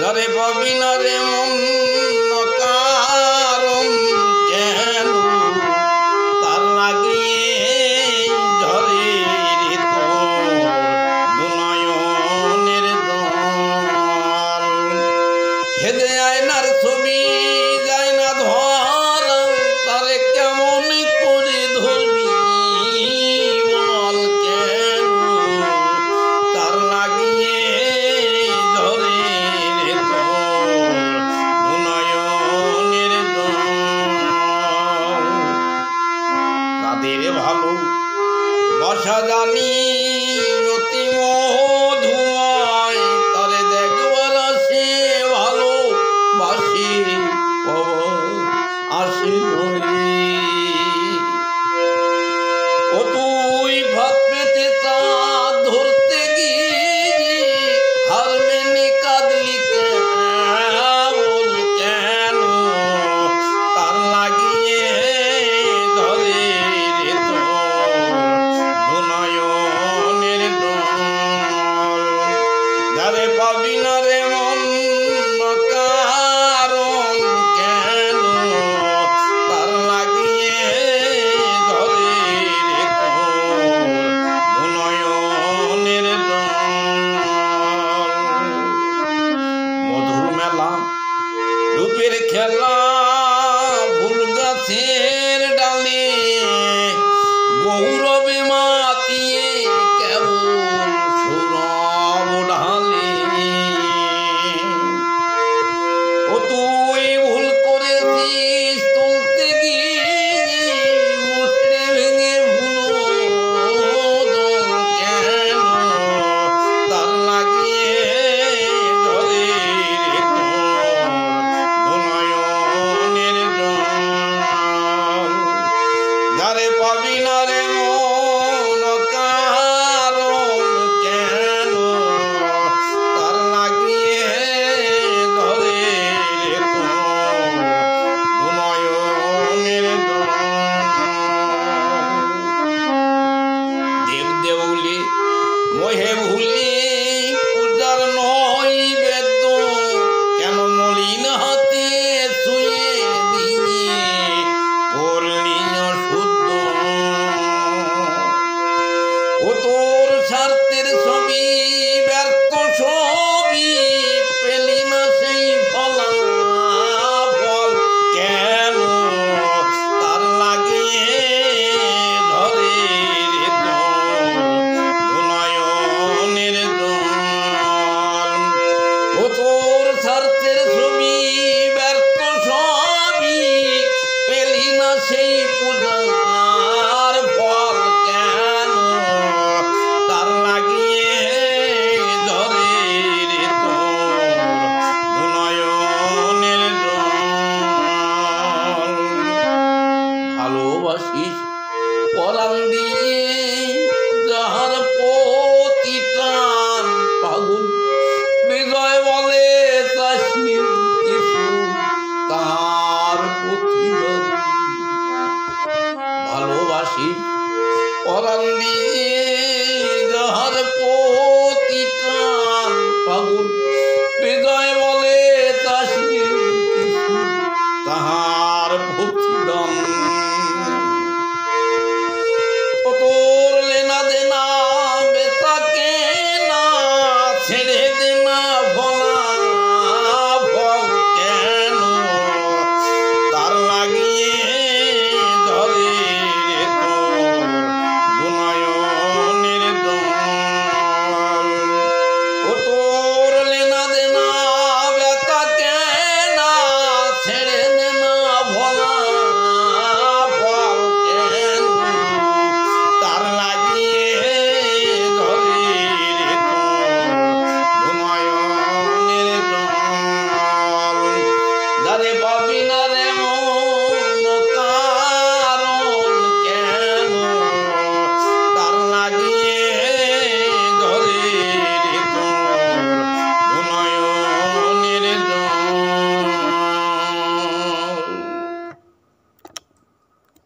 যারে পাবি না রে মন কারণ কেন তার লাগিয়ে ঝরে রে তোর দুনয়নের জল হেদে আয়নার ছবি যায় না ধর তারে কেমন করে ধরবি বল কেন তার লাগিয়ে ঝরে রে তোর দুনয়নের জল তাদের ভালো বাসা জানি অতি মধুময় তারে দেখবার আসে ভালো বাসি আসে ও তুই ভাত পেতে তা ধরতে গিয়ে হার মেনে কাঁদলি বল কেন তার লাগিয়ে ধরে রে তোর দুনয়নের জল যারে পাবি না রে মন কারণ কেন তার লাগিয়ে ধরে রে তোর দুনয়নের জল মধুর মেলা রূপের খেলা ফুল গাছের ডালে গৌরবে মাতিয়ে কেবল সৌরভ ঢালে ও তুই ভুল করেছিস তুলতে গিয়ে মুচড়ে ভেঙে ভুলো কেন তার লাগিয়ে ধরে রে তোর দুনয়নের জল যারে পাবি না রে মন কারণ কেন তার লাগিয়ে ধরে রে তোর দুনয়নের জল দেব দেউলে মোহে ভুলি পূজার নয় বেদ কেন মলিন হাতে শুয়ে দিয়ে করলি অশুদ্ধ ও তোর স্বার্থের ছবি ব্যর্থ ছবি পেলি না সেই ফলাফল কেন তার লাগিয়ে ধরে রে তোর দুনয়নের জল ও তোর স্বার্থের ছবি ব্যর্থ ছবি পেলি না সেই পূজার ফল কেন তার লাগিয়ে ধরে রে তোর দুনয়নের জল ভালোবাসিস পরাণ দিয়ে যাহার প্রতি টান পাগল বিজয় বলে চাষনি কিছু তার প্রতিদান ভালোবাসিস পরাণ দিয়ে যাহার প্রতি টান পাগল